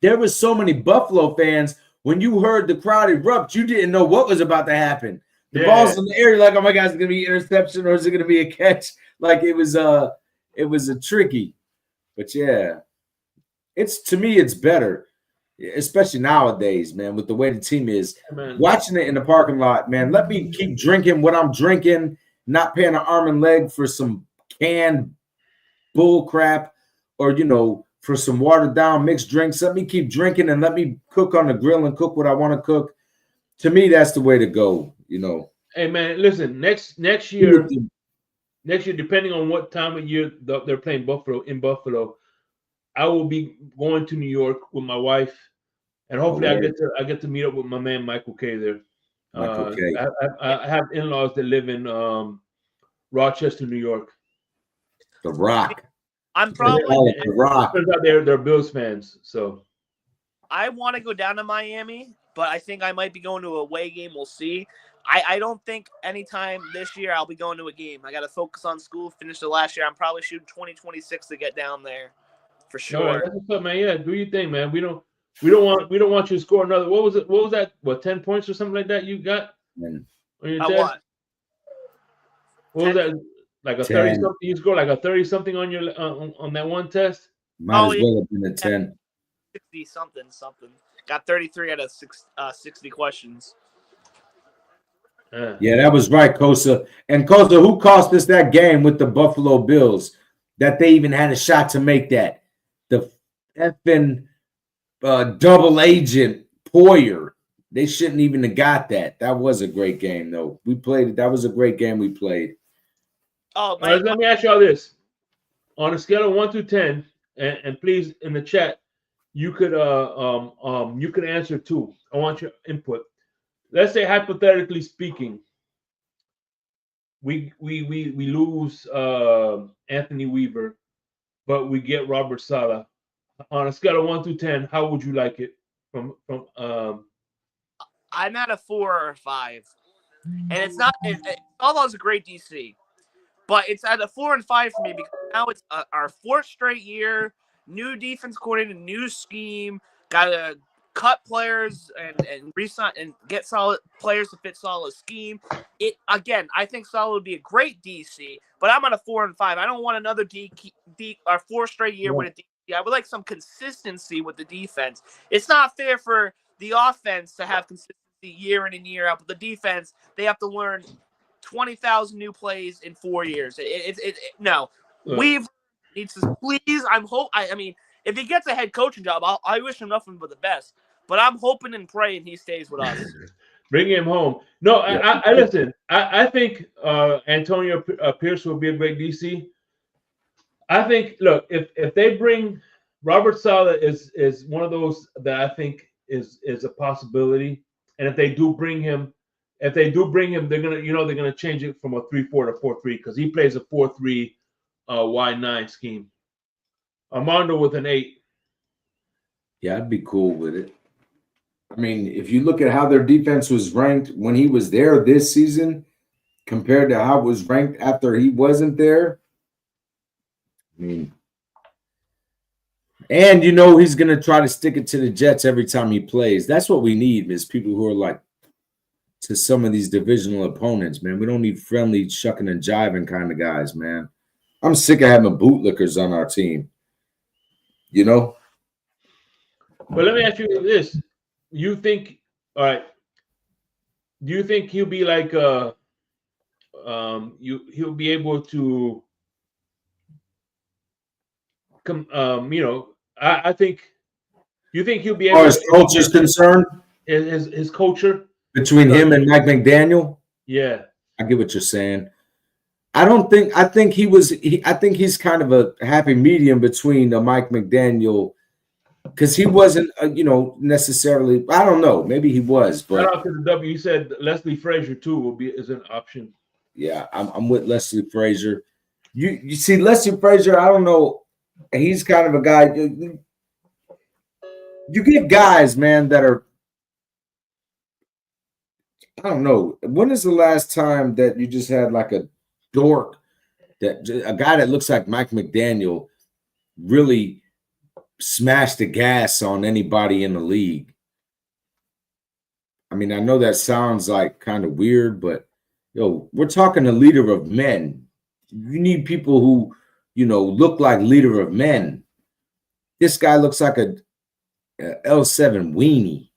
there was so many Buffalo fans. When you heard the crowd erupt, you didn't know what was about to happen. The ball's in the air, you're like, oh my God, is it going to be an interception or is it going to be a catch? Like it was a tricky. But yeah, to me, it's better, especially nowadays, man, with the way the team is. Watching it in the parking lot, man, let me keep drinking what I'm drinking, not paying an arm and leg for some canned bull crap or, for some watered down mixed drinks. Let me keep drinking and let me cook on the grill and cook what I want to cook. To me, that's the way to go, Hey, man, listen, next year, depending on what time of year they're playing in Buffalo, I will be going to New York with my wife, and hopefully I get to meet up with my man Michael K there. I have in-laws that live in Rochester, New York. The Rock. I'm probably the Rock. Turns out they're Bills fans, so I want to go down to Miami, but I think I might be going to a away game. We'll see. I don't think anytime this year I'll be going to a game. I got to focus on school, finish the last year. I'm probably shooting 2026 to get down there for sure. Right, that's what's up, man. Yeah, do your thing, man. We don't want you to score another. What was it? What was that? 10 points or something like that you got on your test? What was that? Like a 30 something? You scored like a 30 something on your on that one test? Might as well have been a 10. 60 something. Got 33 out of 60 questions. Yeah, that was right, Kosa. And Kosa, who cost us that game with the Buffalo Bills that they even had a shot to make that? The effing double agent Poyer. They shouldn't even have got that. That was a great game, though. We played it. That was a great game we played. Oh, man. Let me ask y'all this. On a scale of 1 to 10, and please in the chat, you could answer too. I want your input. Let's say hypothetically speaking, we lose Anthony Weaver, but we get Robert Saleh. On a scale of 1 to 10, how would you like it? I'm at a 4 or 5, and it's not. Saleh's a great DC, but it's at a 4 and 5 for me because now it's our 4th straight year, new defense coordinator, new scheme, got to cut players and resign and get solid players to fit Saleh's scheme. I think Saleh would be a great DC, but I'm at a 4 and 5. I don't want another our 4th straight year with a DC. I would like some consistency with the defense. It's not fair for the offense to have consistency year in and year out, but the defense, they have to learn 20,000 new plays in 4 years. No. We've needs to please. I mean, if he gets a head coaching job, I wish him nothing but the best. But I'm hoping and praying he stays with us. Bring him home. No, yeah. I listen. I think Antonio Pierce will be a great DC. I think. Look, if they bring Robert Saleh is one of those that I think is a possibility. And if they do bring him, they're gonna change it from a 3-4 to 4-3 because he plays a 4-3 Y9 scheme. Armando with an 8. Yeah, I'd be cool with it. I mean, if you look at how their defense was ranked when he was there this season compared to how it was ranked after he wasn't there, I mean, and he's going to try to stick it to the Jets every time he plays. That's what we need is people who are like to some of these divisional opponents, man. We don't need friendly shucking and jiving kind of guys, man. I'm sick of having bootlickers on our team. But let me ask you this. Do you think he'll be like he'll be able to come I think you think he'll be able as culture is concerned? His culture between him and Mike McDaniel? Yeah. I get what you're saying. I think he's kind of a happy medium between Mike McDaniel because he wasn't, necessarily. I don't know. Maybe he was, but shout out to the W. You said Leslie Frazier too is an option. Yeah, I'm with Leslie Frazier. You see Leslie Frazier. I don't know. He's kind of a guy. You get guys, man, that are. I don't know. When is the last time that you just had like a dork, a guy that looks like Mike McDaniel, really smash the gas on anybody in the league? I mean, I know that sounds like kind of weird, but we're talking a leader of men. You need people who, look like leader of men. This guy looks like a L7 weenie.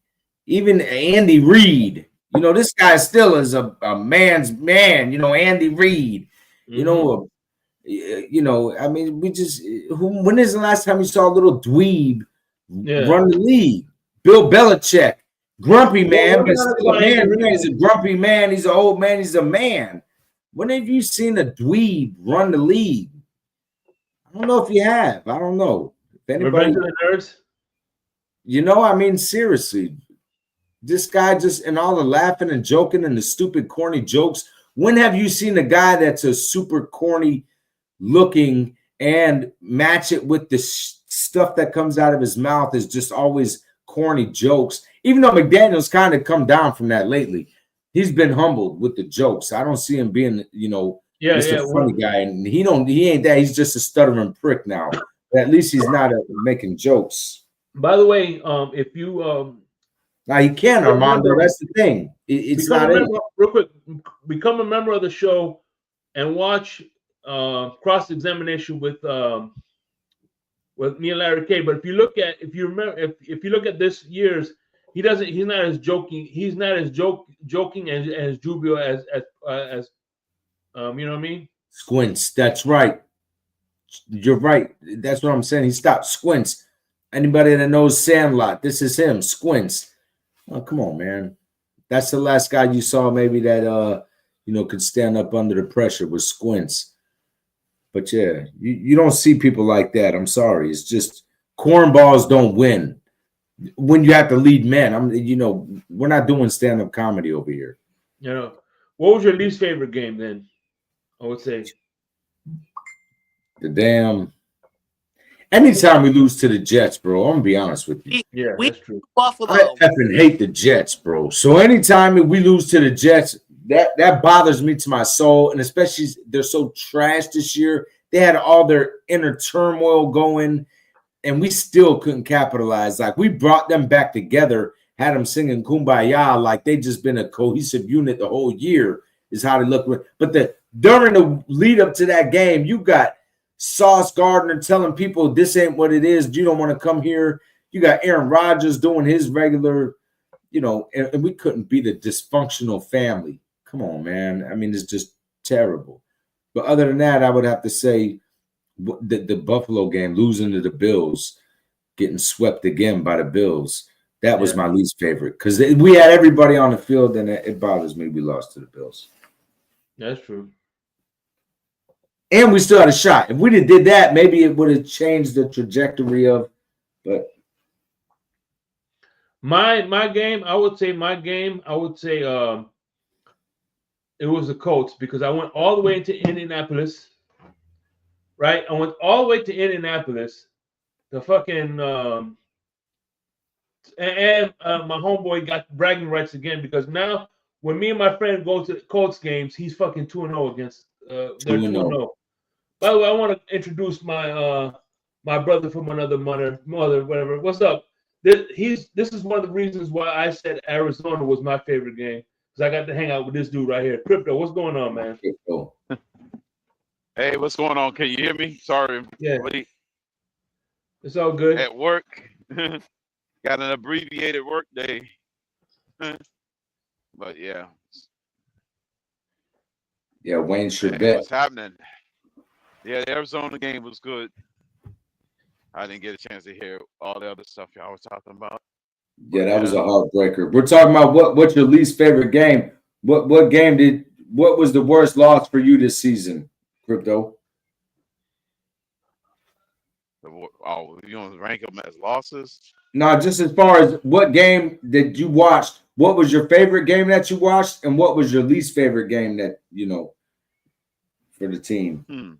Even Andy Reid, this guy still is a man's man. Andy Reid. I mean, when is the last time you saw a little dweeb run the league? Bill Belichick, grumpy man, but still a man. He's a grumpy man. He's an old man. He's a man. When have you seen a dweeb run the league? I don't know if you have. I don't know. If anybody, Revenge of the Nerds? I mean, seriously, this guy just, and all the laughing and joking and the stupid, corny jokes. When have you seen a guy that's a super corny looking and match it with the stuff that comes out of his mouth is just always corny jokes? Even though McDaniel's kind of come down from that lately. He's been humbled with the jokes. I don't see him being, Mr. Funny guy. And he ain't that. He's just a stuttering prick now. But at least he's not making jokes. By the way, if you now he can, Armando. That's the thing. It's not real quick. Become a member of the show and watch cross-examination with with me and Larry K. But if you look at if you look at this year's, he's not as joking as Jubio as you know what I mean? Squints. That's right. You're right. That's what I'm saying. He stopped Squints. Anybody that knows Sandlot, this is him. Squints. Oh, come on, man. That's the last guy you saw maybe that could stand up under the pressure was Squints. But yeah, you don't see people like that. I'm sorry. It's just cornballs don't win when you have to lead men. We're not doing stand-up comedy over here. You know, what was your least favorite game then? I would say the damn. Anytime we lose to the Jets, bro, I'm gonna be honest with you. Yeah, that's true. Buffalo. I effing hate the Jets, bro. So anytime we lose to the Jets, that bothers me to my soul, and especially they're so trash this year. They had all their inner turmoil going, and we still couldn't capitalize. Like we brought them back together, had them singing "Kumbaya" like they just been a cohesive unit the whole year. Is how they look. But during the lead up to that game, you got Sauce Gardner telling people this ain't what it is. You don't want to come here. You got Aaron Rodgers doing his regular, and we couldn't beat a dysfunctional family. Come on, man. I mean, it's just terrible. But other than that, I would have to say the Buffalo game, losing to the Bills, getting swept again by the Bills. That was my least favorite because we had everybody on the field, and it bothers me we lost to the Bills. That's true. And we still had a shot. If we did that, maybe it would have changed the trajectory of. But my game, I would say it was the Colts because I went all the way into Indianapolis. Right, I went all the way to Indianapolis. The fucking and my homeboy got bragging rights again because now when me and my friend go to the Colts games, he's fucking 2-0 against. They're 2-0. By the way, I want to introduce my my brother from another mother, whatever. What's up? This is one of the reasons why I said Arizona was my favorite game because I got to hang out with this dude right here. Crypto, what's going on, man? Hey, what's going on? Can you hear me? Sorry, Yeah, buddy. it's all good. At work, got an abbreviated work day, but yeah. Yeah, Wayne Hey, Chevette. what's happening? Yeah, the Arizona game was good. I didn't get a chance to hear all the other stuff y'all was talking about. Yeah, that was a heartbreaker. We're talking about what's your least favorite game? What was the worst loss for you this season, Crypto? Oh, you want to rank them as losses? No, just as far as what game that you watched, what was your favorite game that you watched, and what was your least favorite game that for the team?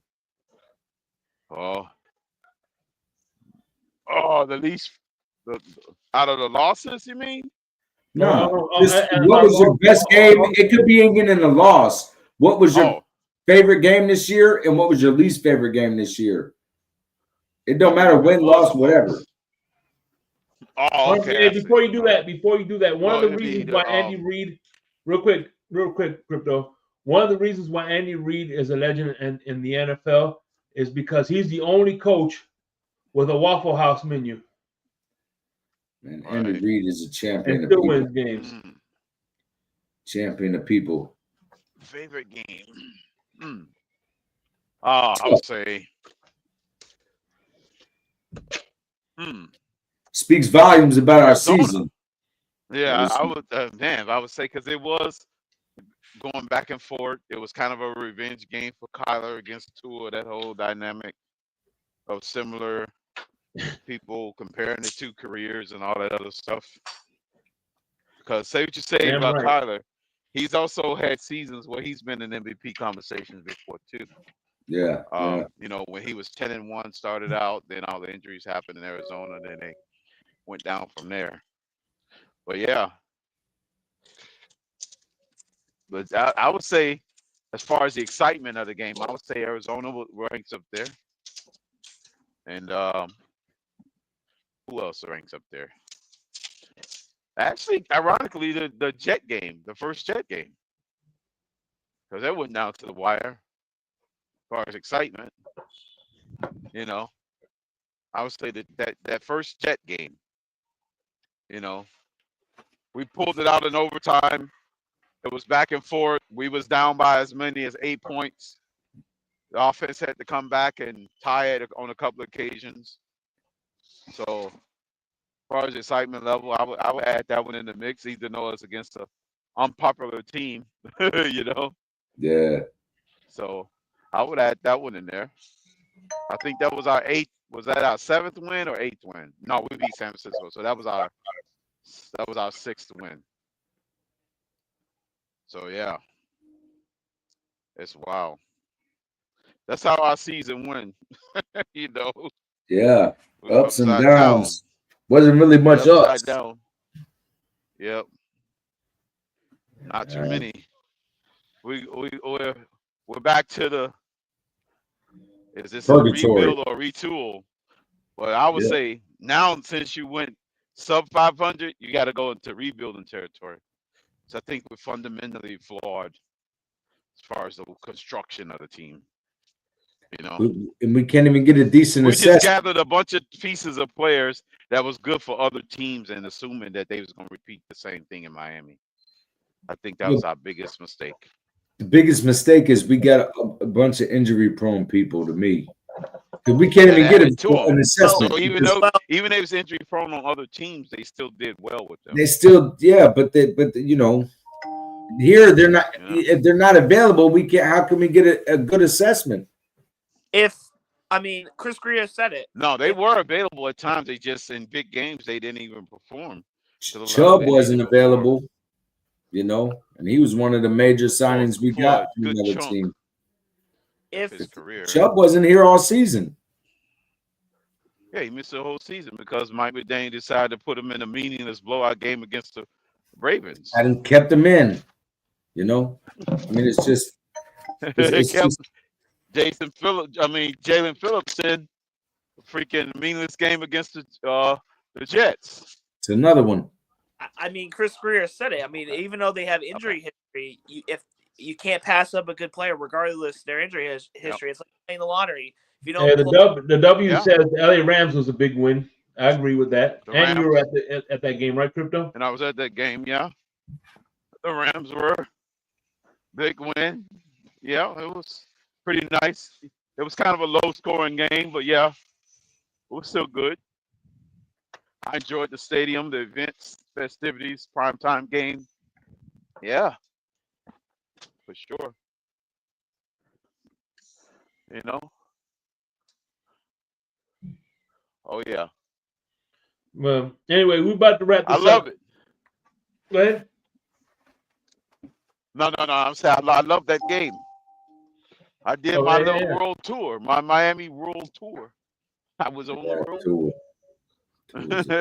The least out of the losses, you mean? No. What was your best game? It could be even in the loss. What was your favorite game this year, and what was your least favorite game this year? It don't matter win, loss, whatever. Oh, okay. Hey, before you do that, one of the reasons why Andy Reid, real quick, Crypto, one of the reasons why Andy Reid is a legend in the NFL is because he's the only coach with a Waffle House menu. Man, Andy Reid is a champion and of still people. wins games. Champion of people. Favorite game? I would say. Speaks volumes about our season. Yeah, I would. I would say because it was going back and forth. It was kind of a revenge game for Kyler against Tua. That whole dynamic of similar people comparing the two careers and all that other stuff. Because say what you say about Kyler, he's also had seasons where he's been in MVP conversations before too. Yeah. When he was 10-1, started out, then all the injuries happened in Arizona, then they went down from there. But yeah. But I would say, as far as the excitement of the game, I would say Arizona ranks up there. And who else ranks up there? Actually, ironically, the Jet game, the first Jet game. Because that went down to the wire. As far as excitement, I would say that first Jet game, you know, we pulled it out in overtime. It was back and forth. We was down by as many as 8 points. The offense had to come back and tie it on a couple of occasions. So, as far as excitement level, I would add that one in the mix, even though it's against an unpopular team, you know. Yeah. So, I would add that one in there. I think that was our 8th. Was that our 7th win or 8th win? No, we beat San Francisco, so that was our 6th win. So yeah, it's wow. That's how our season went. You know. Yeah. We were Ups and upside downs. down. Wasn't really much Upside ups. down. Yep. Not too many. We're back to the. Is this a Purgatory. rebuild or retool? But I would Yeah. say now, since you went sub 500, you got to go into rebuilding territory. So I think we're fundamentally flawed as far as the construction of the team. You know, And we can't even get a decent we just assessment. gathered a bunch of pieces of players that was good for other teams and assuming that they was going to repeat the same thing in Miami. I think that was our biggest mistake. The biggest mistake is we got a bunch of injury-prone people. To me, because we can't even get an assessment. So even though they was injury prone on other teams, they still did well with them. They still, yeah, but you know, here they're not. Yeah. If they're not available, we can't. How can we get a good assessment? Chris Greer said it. No, they were available at times. They just in big games they didn't even perform. Chubb wasn't available, you know, and he was one of the major signings we got from another team. His career. Chubb wasn't here all season. Yeah, he missed the whole season because Mike McDaniel decided to put him in a meaningless blowout game against the Ravens. And kept him in, you know. I mean, it's just. It's kept just Jalen Phillips in a freaking meaningless game against the Jets. It's another one. I mean, Chris Greer said it. I mean, even though they have injury history, if you can't pass up a good player regardless of their injury history. It's like playing the lottery. If you don't, the W says the LA Rams was a big win. I agree with that. And you were at that game, right, Crypto? And I was at that game. Yeah, the Rams were big win. Yeah, it was pretty nice. It was kind of a low-scoring game, but yeah, it was still good. I enjoyed the stadium, the events, festivities, primetime game. Yeah, for sure. You know. Oh yeah. Well, anyway, we're about to wrap this up. I love it. Go ahead. No. I'm saying I love that game. I did my little world tour, my Miami world tour. I was on the road.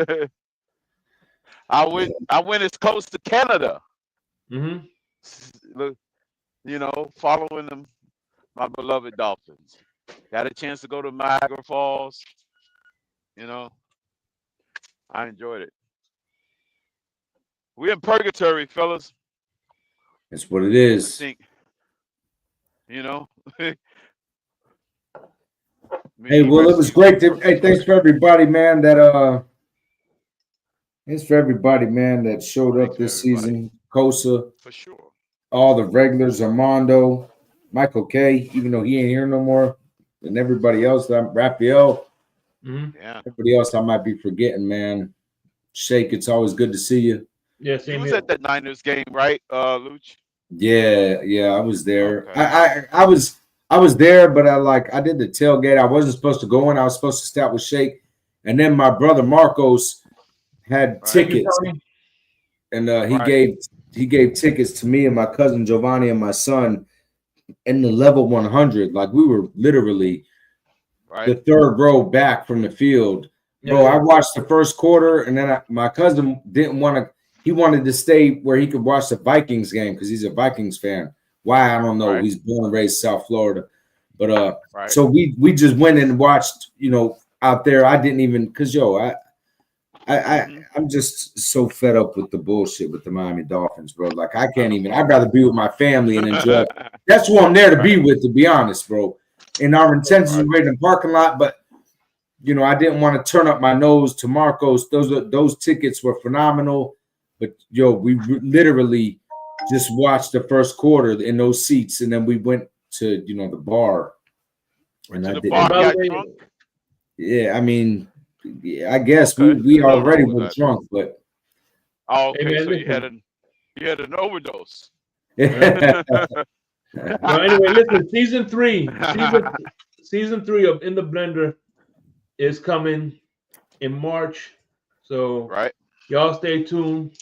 I went as close to Canada. Mm-hmm. You know, following them, my beloved Dolphins. Got a chance to go to Niagara Falls. You know, I enjoyed it. We're in purgatory, fellas. That's what it is. I think, you know. Hey, well, it was great. Thanks for everybody, man. Thanks for everybody, man, that showed up this season. Kosa, for sure. All the regulars, Armando, Michael K, even though he ain't here no more, and everybody else. Raphael. Mm-hmm. Yeah. Everybody else I might be forgetting, man. Shake, it's always good to see you. Yeah, he was at that Niners game, right, Luch? Yeah, I was there. Okay. I was there, but I did the tailgate. I wasn't supposed to go in. I was supposed to start with Shake, and then my brother Marcos had tickets, and he gave tickets to me and my cousin Giovanni and my son in the level 100. Like we were literally the third row back from the field. Bro, I watched the first quarter, and then my cousin didn't want to. He wanted to stay where he could watch the Vikings game because he's a Vikings fan. Why, I don't know. He's born and raised South Florida. But so we just went and watched, you know, out there. I didn't even because I'm just so fed up with the bullshit with the Miami Dolphins, bro. Like I can't even. I'd rather be with my family and enjoy. That's who I'm there to be with, to be honest, bro. And our intentions were in the parking lot, but I didn't want to turn up my nose to Marcos. Those tickets were phenomenal, but we literally just watched the first quarter in those seats, and then we went to the bar. And to the bar, got drunk? Yeah, I mean, I guess we already were drunk, but okay, hey, man, so you had an overdose. Well, anyway, listen, season three of In the Blender is coming in March, so y'all stay tuned.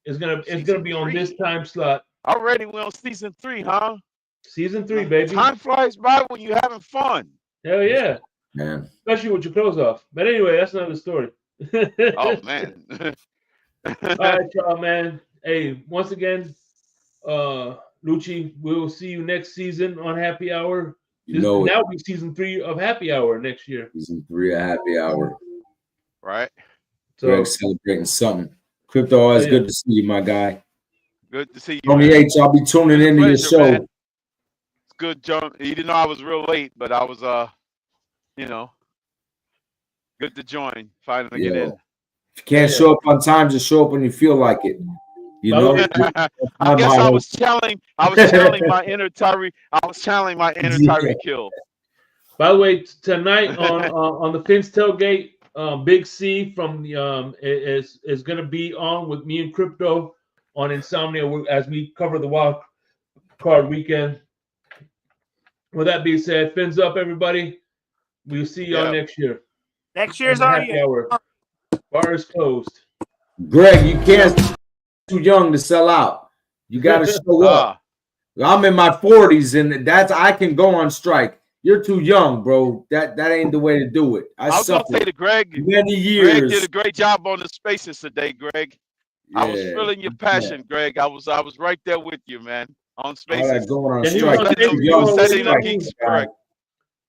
It's gonna be on this time slot. Already we're on season 3, huh? Season 3, baby. Time flies by when you're having fun. Hell yeah, man. Especially with your clothes off. But anyway, that's another story. Oh man. All right, y'all, man. Hey, once again, Lucci, we'll see you next season on Happy Hour. Now will be season 3 of Happy Hour next year. Season 3 of Happy Hour. Right. So Greg's celebrating something. Crypto, always good to see you, my guy. Good to see you. Tony H, I'll be tuning into your show. Man. It's good, John. You didn't know I was real late, but I was good to join. Finally get in. If you can't show up on time, just show up when you feel like it. I guess I was channeling my inner Tyree. I was channeling my inner Tyree Kill. By the way, tonight on the Finn's Tailgate, Big C from the is going to be on with me and Crypto on Insomnia as we cover the wild card weekend. With that being said, fins up, everybody. We'll see y'all next year. Next year's Happy Hour. Bar is closed. Greg, you can't. Too young to sell out. You got to show up. I'm in my 40s, and I can go on strike. You're too young, bro. That ain't the way to do it. I was gonna say to Greg, many years. Greg did a great job on the spaces today, Greg. Yeah. I was feeling your passion, Greg. I was right there with you, man. On spaces. Going on strike.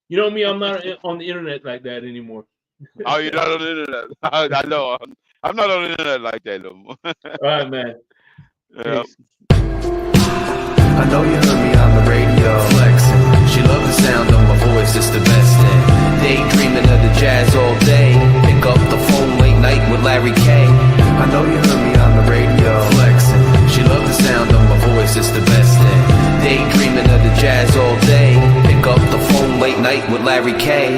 You know me, I'm not on the internet like that anymore. Oh, you're not on the internet. I know. I'm not on the internet like that no more. All right, man. Yeah. I know you heard me on the radio flexing. She loved the sound of my voice, it's the best thing. Daydreaming of the jazz all day. Pick up the phone late night with Larry K. I know you heard me on the radio flexing. She loved the sound of my voice, it's the best thing. Daydreaming of the jazz all day. Pick up the phone late night with Larry K.